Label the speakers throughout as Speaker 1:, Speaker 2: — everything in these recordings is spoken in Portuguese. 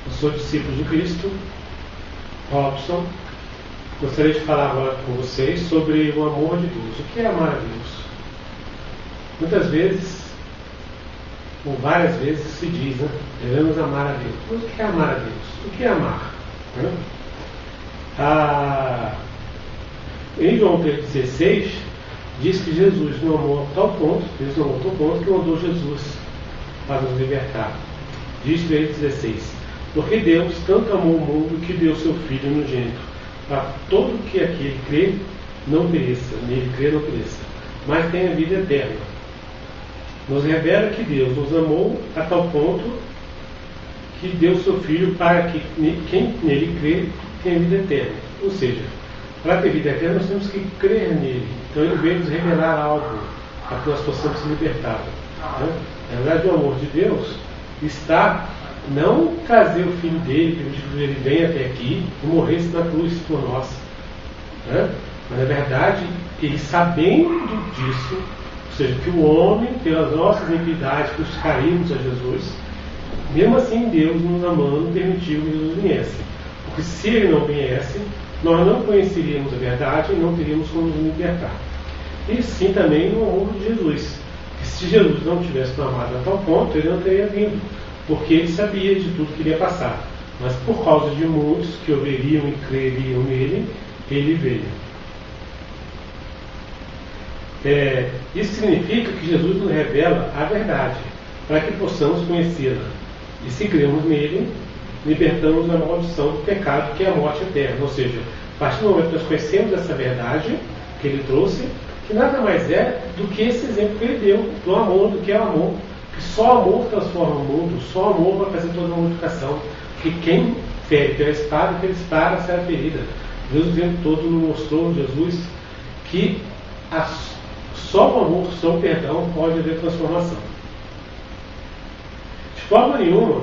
Speaker 1: Eu sou discípulo de Cristo, Robson. Gostaria de falar agora com vocês sobre o amor de Deus. O que é amar a Deus? Muitas vezes, ou várias vezes, se diz, né? Devemos amar a Deus. Mas o que é amar a Deus? O que é amar? Em João 3,16, diz que Jesus não amou a tal ponto, Deus não amou a tal ponto que mandou Jesus para nos libertar. Diz 3,16: porque Deus tanto amou o mundo que deu seu Filho unigênito, para todo que aquele crê não pereça, nele crê não pereça, mas tenha vida eterna. Nos revela que Deus nos amou a tal ponto que deu seu Filho para que quem nele crê tenha vida eterna. Ou seja, para ter vida eterna nós temos que crer nele. Então ele veio nos revelar algo para que nós possamos se libertar. Na verdade, o amor de Deus está não trazer o Filho dele, permitir que ele venha até aqui e morresse na cruz por nós. Mas na verdade, ele sabendo disso, ou seja, que o homem, pelas nossas iniquidades, buscaríamos a Jesus, mesmo assim Deus, nos amando, permitiu que Jesus viesse. Porque se ele não viesse, nós não conheceríamos a verdade e não teríamos como nos libertar. E sim também no amor de Jesus. Que se Jesus não tivesse nos amado a tal ponto, ele não teria vindo, porque ele sabia de tudo que iria passar. Mas por causa de muitos que ouviriam e creriam nele, ele veio. Isso significa que Jesus nos revela a verdade, para que possamos conhecê-la. E se cremos nele, libertamos da maldição do pecado, que é a morte eterna. Ou seja, a partir do momento que nós conhecemos essa verdade que ele trouxe, que nada mais é do que esse exemplo que ele deu do amor, do que é o amor, que só amor transforma o mundo, só amor vai fazer toda a modificação. Que quem fere pela espada será ferida. Deus o tempo todo nos mostrou, Jesus, que só o amor, só o perdão pode haver transformação. De forma nenhuma,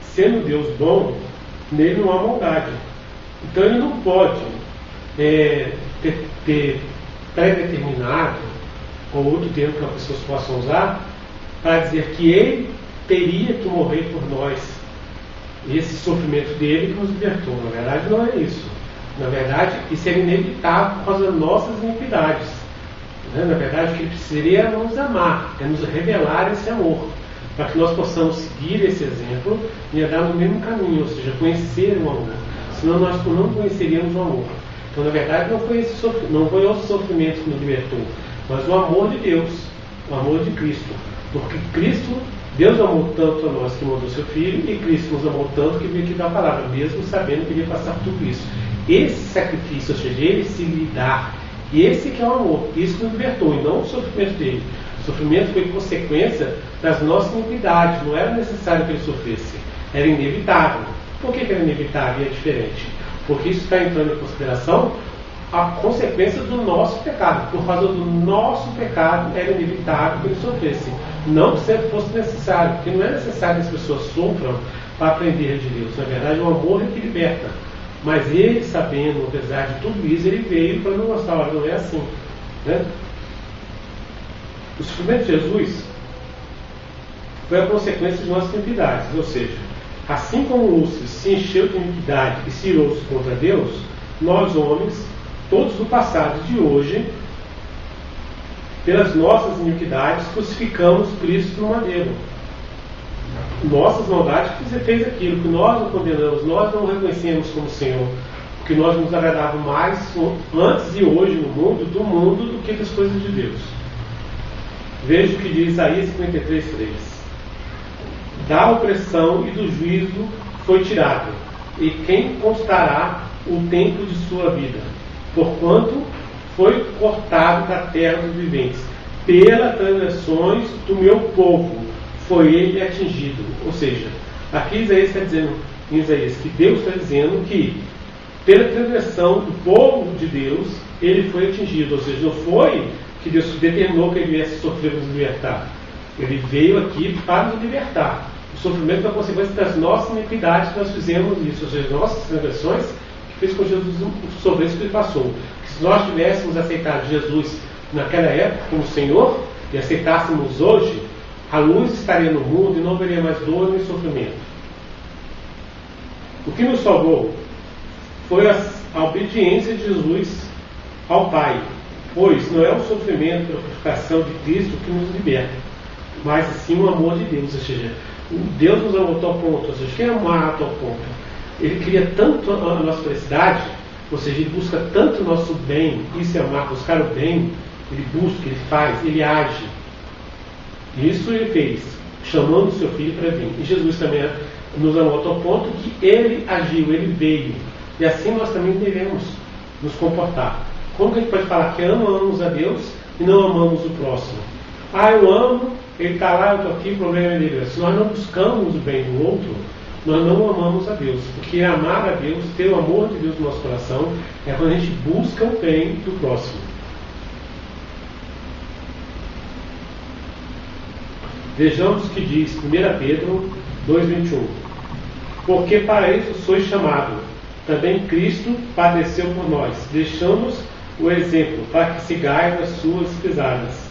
Speaker 1: sendo Deus bom, nele não há maldade. Então ele não pode ter pré-determinado, ou outro termo que as pessoas possam usar, para dizer que ele teria que morrer por nós. E esse sofrimento dele que nos libertou. Na verdade, não é isso. Na verdade, isso é inevitável por causa das nossas iniquidades. Na verdade, o que ele precisaria é nos amar, é nos revelar esse amor, para que nós possamos seguir esse exemplo e andar no mesmo caminho, ou seja, conhecer o amor. Senão nós não conheceríamos o amor. Então, na verdade, não foi o sofrimento que nos libertou, mas o amor de Deus, o amor de Cristo. Porque Deus amou tanto a nós que mandou seu Filho, e Cristo nos amou tanto que veio aqui dar a palavra, mesmo sabendo que iria passar por tudo isso. Esse sacrifício, ou seja, ele se lhe dá, e esse que é o amor, isso nos libertou, e não o sofrimento dele. O sofrimento foi consequência das nossas iniquidades, não era necessário que ele sofresse, era inevitável. Por que era inevitável e é diferente? Porque isso está entrando em consideração a consequência do nosso pecado. Por causa do nosso pecado era inevitável que ele sofresse. Não que sempre fosse necessário, porque não é necessário que as pessoas sofram para aprender de Deus. Na verdade, o amor é que liberta. Mas ele, sabendo, apesar de tudo isso, ele veio para nos mostrar, olha, não é assim. O sofrimento de Jesus foi a consequência de nossas iniquidades. Ou seja, assim como Lúcifer se encheu de iniquidade e se irou-se contra Deus, nós homens, todos do passado e de hoje, pelas nossas iniquidades, crucificamos Cristo no madeiro. Nossas maldades que você fez aquilo, que nós não condenamos, nós não reconhecemos como Senhor, porque nós nos agradávamos mais antes e hoje no mundo do que das coisas de Deus. Veja o que diz Isaías 53:3. Da opressão e do juízo foi tirado, e quem constará o tempo de sua vida? Porquanto foi cortado da terra dos viventes, pelas transgressões do meu povo foi ele atingido. Ou seja, aqui Isaías está dizendo, em Isaías, que Deus está dizendo que pela transgressão do povo de Deus ele foi atingido. Ou seja, não foi que Deus determinou que ele viesse sofrer para nos libertar. Ele veio aqui para nos libertar. O sofrimento é a consequência das nossas iniquidades que nós fizemos isso, ou seja, nossas transgressões que fez com que Jesus sofresse o que ele passou. Que se nós tivéssemos aceitado Jesus naquela época como Senhor e aceitássemos hoje, a luz estaria no mundo e não haveria mais dor nem sofrimento. O que nos salvou foi a obediência de Jesus ao Pai, pois não é o sofrimento, a purificação de Cristo que nos liberta, mas sim o amor de Deus. Ou seja, Deus nos amou a tal ponto, ou seja, quem amar a tal ponto? Ele cria tanto a nossa felicidade, ou seja, ele busca tanto o nosso bem, isso é amar, buscar o bem, ele busca, ele faz, ele age. Isso ele fez, chamando o seu filho para vir. E Jesus também nos amou a tal ponto que ele agiu, ele veio. E assim nós também devemos nos comportar. Como que a gente pode falar que amamos a Deus e não amamos o próximo? Eu amo, ele está lá, eu estou aqui, o problema é dele. Se nós não buscamos o bem do outro, nós não amamos a Deus. Porque amar a Deus, ter o amor de Deus no nosso coração, é quando a gente busca o bem do próximo. Vejamos o que diz 1 Pedro 2,21. Porque para isso sois chamado, também Cristo padeceu por nós, deixando-nos o exemplo, para que sigais as suas pisadas.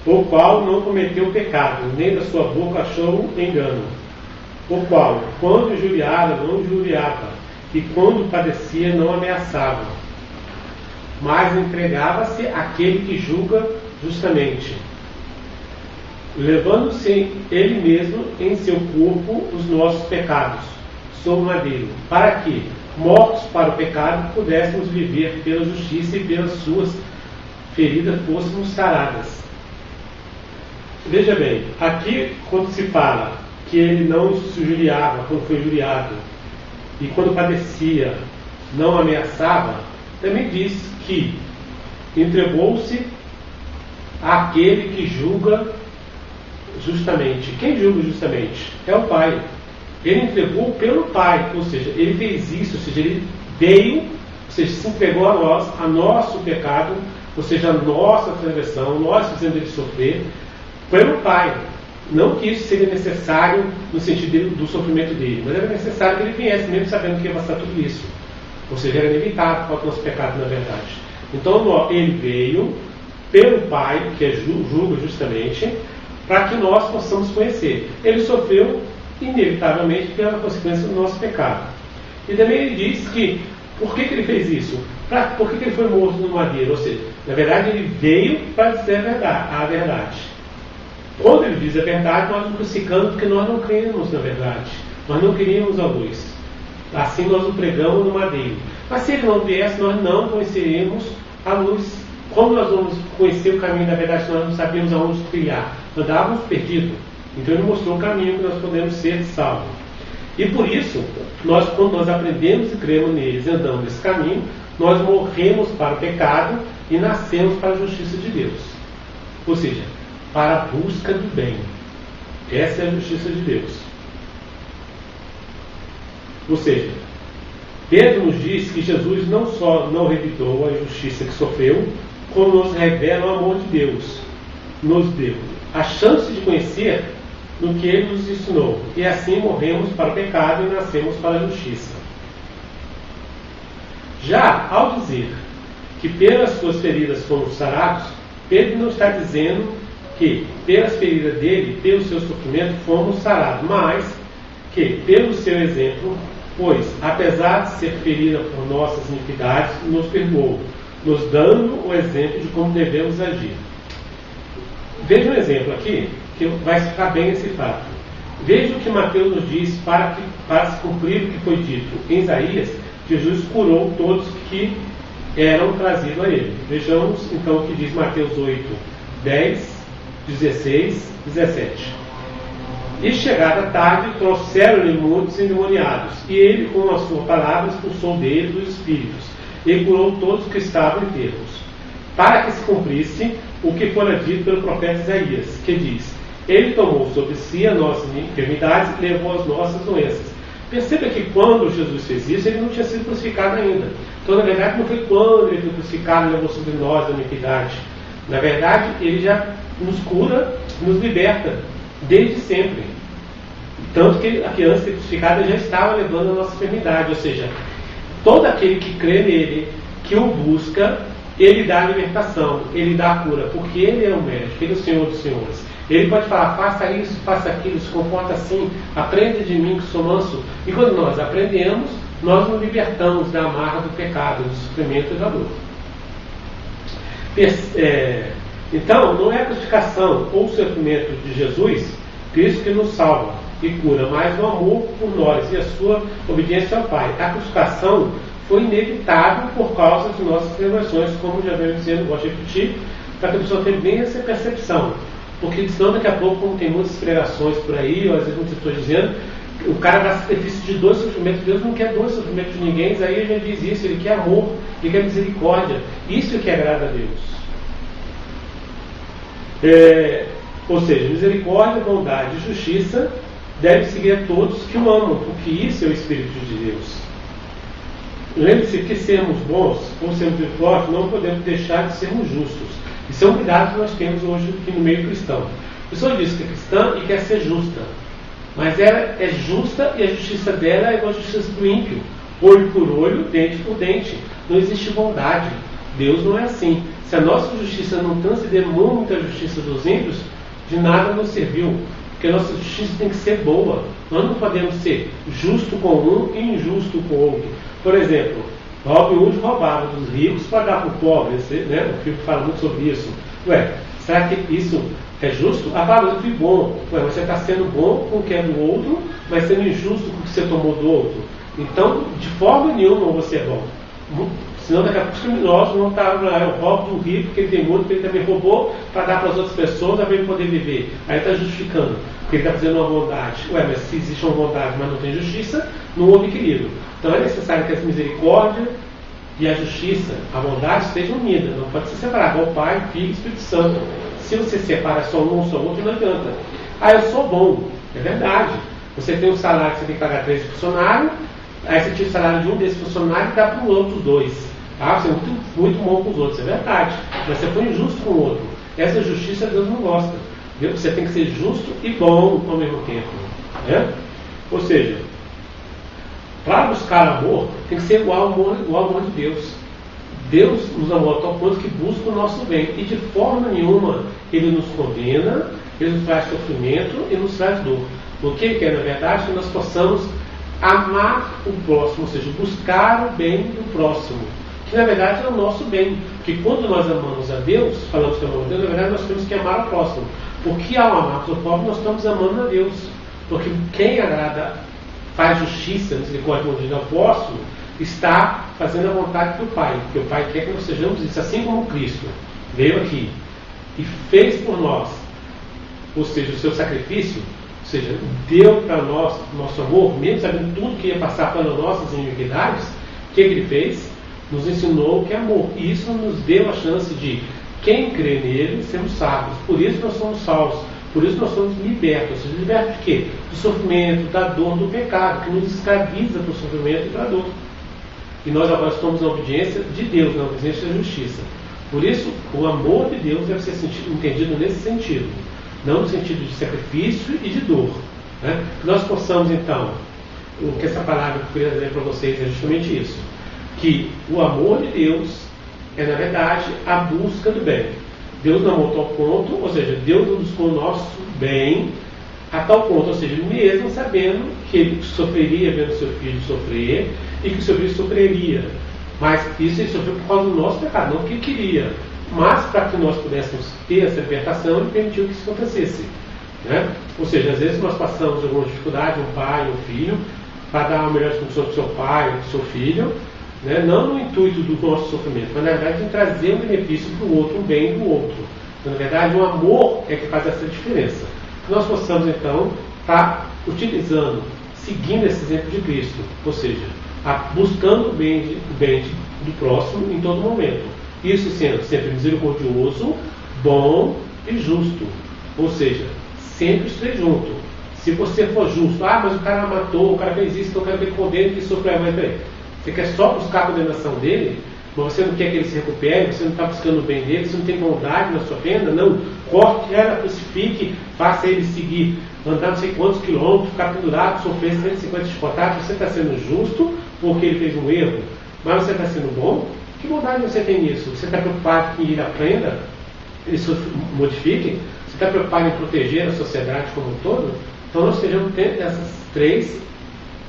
Speaker 1: O qual não cometeu pecado, nem da sua boca achou engano. O qual, quando injuriava, não injuriava, e quando padecia, não ameaçava, mas entregava-se àquele que julga justamente, levando-se ele mesmo em seu corpo os nossos pecados, sobre o madeiro, para que, mortos para o pecado, pudéssemos viver pela justiça e pelas suas feridas fôssemos saradas. Veja bem, aqui quando se fala que ele não se injuriava quando foi injuriado, e quando padecia não ameaçava, também diz que entregou-se àquele que julga justamente. Quem julga justamente? É o Pai. Ele entregou pelo Pai, ou seja, ele fez isso, ou seja, ele veio, ou seja, se entregou a nós, a nosso pecado, ou seja, a nossa transgressão, nós fizemos ele sofrer, pelo Pai. Não que isso seria necessário no sentido do sofrimento dele, mas era necessário que ele viesse, mesmo sabendo que ia passar tudo isso. Ou seja, era inevitável para o nosso pecado, na verdade. Então, ele veio pelo Pai, que julga justamente, para que nós possamos conhecer. Ele sofreu inevitavelmente pela consequência do nosso pecado. E também ele diz que, por que ele fez isso? Por que ele foi morto no madeiro? Ou seja, na verdade ele veio para dizer a verdade. Quando ele diz a verdade, nós nos crucificamos porque nós não cremos na verdade. Nós não queríamos a luz. Assim nós o pregamos no madeiro. Mas se ele não viesse, nós não conheceríamos a luz. Como nós vamos conhecer o caminho da verdade se nós não sabíamos aonde trilhar? Andávamos perdidos. Então ele mostrou o caminho que nós podemos ser salvos. E por isso, quando nós aprendemos e cremos neles, andamos nesse caminho, nós morremos para o pecado e nascemos para a justiça de Deus. Ou seja, para a busca do bem. Essa é a justiça de Deus. Ou seja, Pedro nos diz que Jesus não só não revidou a injustiça que sofreu, como nos revela o amor de Deus. Nos deu a chance de conhecer no que ele nos ensinou. E assim morremos para o pecado e nascemos para a justiça. Já ao dizer que pelas suas feridas fomos sarados, Pedro não está dizendo que pelas feridas dele, pelo seu sofrimento, fomos sarados, mas que pelo seu exemplo, pois, apesar de ser ferida por nossas iniquidades, nos perdoou, nos dando o exemplo de como devemos agir. Veja um exemplo aqui, que vai explicar bem esse fato. Veja o que Mateus nos diz para se cumprir o que foi dito em Isaías. Jesus curou todos que eram trazidos a ele. Vejamos então o que diz Mateus 8, 10, 16, 17. E chegada a tarde, trouxeram-lhe muitos endemoniados, e ele, com a sua palavra, expulsou deles os espíritos, e curou todos que estavam enfermos, para que se cumprisse o que fora dito pelo profeta Isaías, que diz: ele tomou sobre si as nossas enfermidades e levou as nossas doenças. Perceba que quando Jesus fez isso, ele não tinha sido crucificado ainda. Então, na verdade, não foi quando ele foi crucificado e levou sobre nós a iniquidade. Na verdade, ele já nos cura, nos liberta, desde sempre. Tanto que a criança crucificada já estava levando a nossa enfermidade. Ou seja, todo aquele que crê nele, que o busca, ele dá a libertação, ele dá a cura, porque ele é o médico, ele é o Senhor dos Senhores. Ele pode falar, faça isso, faça aquilo, se comporta assim, aprenda de mim que sou manso. E quando nós aprendemos, nós nos libertamos da amarra do pecado, do sofrimento e da dor. Então, não é a crucificação ou o sofrimento de Jesus, Cristo, que nos salva e cura, mas o amor por nós e a sua obediência ao Pai. A crucificação foi inevitável por causa de nossas transgressões, como já venho dizendo, gosto de repetir, para que a pessoa tenha bem essa percepção. Porque senão daqui a pouco, como tem muitas pregações por aí, ou às vezes muitas pessoas dizendo, o cara dá sacrifício de 2 sofrimentos. Deus não quer 2 sofrimentos de ninguém, Isaías ele já diz isso, ele quer amor, ele quer misericórdia. Isso é que agrada a Deus. Ou seja, misericórdia, bondade e justiça devem seguir a todos que o amam, porque isso é o Espírito de Deus. Lembre-se que sermos bons ou sermos fortes, não podemos deixar de sermos justos. Isso é um cuidado que nós temos hoje aqui no meio cristão. A pessoa diz que é cristã e quer ser justa, mas ela é justa e a justiça dela é igual a justiça do ímpio. Olho por olho, dente por dente. Não existe bondade. Deus não é assim. Se a nossa justiça não transcender muito a justiça dos ímpios, de nada nos serviu. Porque a nossa justiça tem que ser boa. Nós não podemos ser justo com um e injusto com o outro. Por exemplo, Robin Hood roubava dos ricos para dar para o pobre. Né? O filme fala muito sobre isso. Será que isso é justo? Mas eu fui bom. Mas você está sendo bom com o que é do outro, mas sendo injusto com o que você tomou do outro. Então, de forma nenhuma você é bom. Senão daqui a pouco os criminosos vão estar eu roubo do rico, porque ele tem muito, porque ele também roubou para dar para as outras pessoas, para ele poder viver. Aí está justificando, porque ele está fazendo uma bondade. Mas se existe uma bondade, mas não tem justiça, não houve equilíbrio. Então é necessário que essa misericórdia e a justiça, a bondade estejam unidas. Não pode ser separado, igual Pai, Filho e Espírito Santo. Se você separa só um ou só outro, não adianta. Eu sou bom. É verdade. Você tem um salário que você tem que pagar 3 funcionários, aí você tira o salário de um desses funcionários e dá para os outros 2. Você é muito bom com os outros, é verdade. Mas você foi injusto com o outro. Essa justiça Deus não gosta. Você tem que ser justo e bom ao mesmo tempo. Né? Ou seja, para buscar amor, tem que ser igual ao amor de Deus. Deus nos amou a tal ponto que busca o nosso bem. E de forma nenhuma Ele nos condena, Ele nos traz sofrimento e nos traz dor. O que Ele quer, na verdade, é que nós possamos amar o próximo, ou seja, buscar o bem do próximo. Que na verdade é o nosso bem. Porque quando nós amamos a Deus, falamos que amamos a Deus, na verdade nós temos que amar o próximo. Porque ao amarmos o próximo, nós estamos amando a Deus. Porque quem agrada, faz justiça, misericórdia e bondade ao próximo, está fazendo a vontade do Pai. Porque o Pai quer que nós sejamos isso, assim como Cristo veio aqui e fez por nós, ou seja, o seu sacrifício, ou seja, deu para nós nosso amor, mesmo sabendo tudo que ia passar pelas nossas iniquidades. O que Ele fez? Nos ensinou o que é amor. E isso nos deu a chance de, quem crê nele, sermos salvos. Por isso nós somos salvos. Por isso nós somos libertos. Ou seja, libertos de quê? Do sofrimento, da dor, do pecado, que nos escraviza para o sofrimento e para a dor. E nós agora estamos na obediência de Deus, na obediência da justiça. Por isso, o amor de Deus deve ser entendido nesse sentido. Não no sentido de sacrifício e de dor. Né? Que nós possamos, então, o que essa palavra que eu queria dizer para vocês é justamente isso. Que o amor de Deus é, na verdade, a busca do bem. Deus não amou a tal ponto, ou seja, Deus não buscou o nosso bem a tal ponto, ou seja, mesmo sabendo que Ele sofreria vendo seu filho sofrer e que o seu filho sofreria. Mas isso Ele sofreu por causa do nosso pecado, não porque Ele queria. Mas para que nós pudéssemos ter essa libertação, Ele permitiu que isso acontecesse. Né? Ou seja, às vezes nós passamos alguma dificuldade, um pai, um filho, para dar uma melhor função para o seu pai, para o seu filho, né? Não no intuito do nosso sofrimento, mas na verdade em trazer um benefício para o outro, um bem do outro. Então, na verdade, o amor é que faz essa diferença. Que nós possamos, então, estar utilizando, seguindo esse exemplo de Cristo, ou seja, buscando o bem do próximo em todo momento. Isso sendo sempre misericordioso, bom e justo. Ou seja, sempre esteja junto. Se você for justo, mas o cara matou, o cara fez isso, então o cara tem que condena e sofrer. Mas peraí, você quer só buscar a condenação dele, mas você não quer que ele se recupere, você não está buscando o bem dele, você não tem bondade na sua pena, não. Corte ela, crucifique, faça ele seguir, andar não sei quantos quilômetros, ficar pendurado, sofrer 150 chicotadas. Você está sendo justo porque ele fez um erro, mas você está sendo bom? Que bondade você tem nisso? Você está preocupado que ele aprenda, ele se modifique? está preocupado em proteger a sociedade como um todo, então nós estejamos dentro dessas três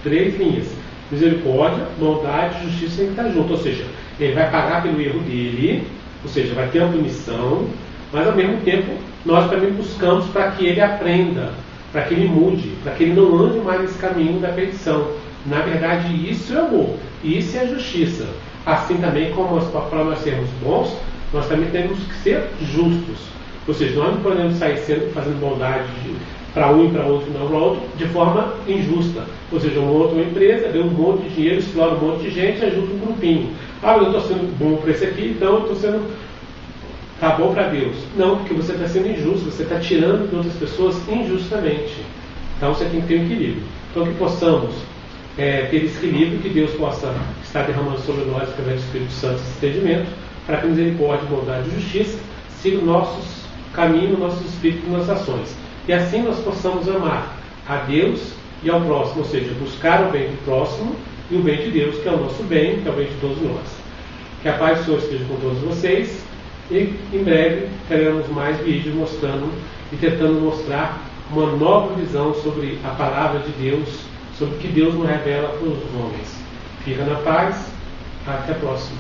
Speaker 1: linhas. Misericórdia, bondade e justiça tem que estar junto, ou seja, ele vai pagar pelo erro dele, ou seja, vai ter a punição, mas ao mesmo tempo nós também buscamos para que ele aprenda, para que ele mude, para que ele não ande mais nesse caminho da perdição. Na verdade, isso é amor, isso é justiça. Assim também como para nós sermos bons, nós também temos que ser justos. Ou seja, nós não podemos sair fazendo bondade para um e para outro, não para outro, de forma injusta. Ou seja, uma empresa deu um monte de dinheiro, explora um monte de gente, ajuda um grupinho. Ah, eu estou sendo bom para esse aqui, então eu estou sendo... Está bom para Deus. Não, porque você está sendo injusto, você está tirando de outras pessoas injustamente. Então você tem que ter um equilíbrio. Então que possamos ter esse equilíbrio, que Deus possa estar derramando sobre nós, através do Espírito Santo, esse entendimento, para que misericórdia, bondade e justiça sigam nossos caminhos, nossos espíritos e nossas ações. E assim nós possamos amar a Deus e ao próximo, ou seja, buscar o bem do próximo e o bem de Deus, que é o nosso bem, que é o bem de todos nós. Que a paz do Senhor esteja com todos vocês. E em breve teremos mais vídeos mostrando e tentando mostrar uma nova visão sobre a palavra de Deus, sobre o que Deus nos revela para os homens. Fica na paz, até a próxima.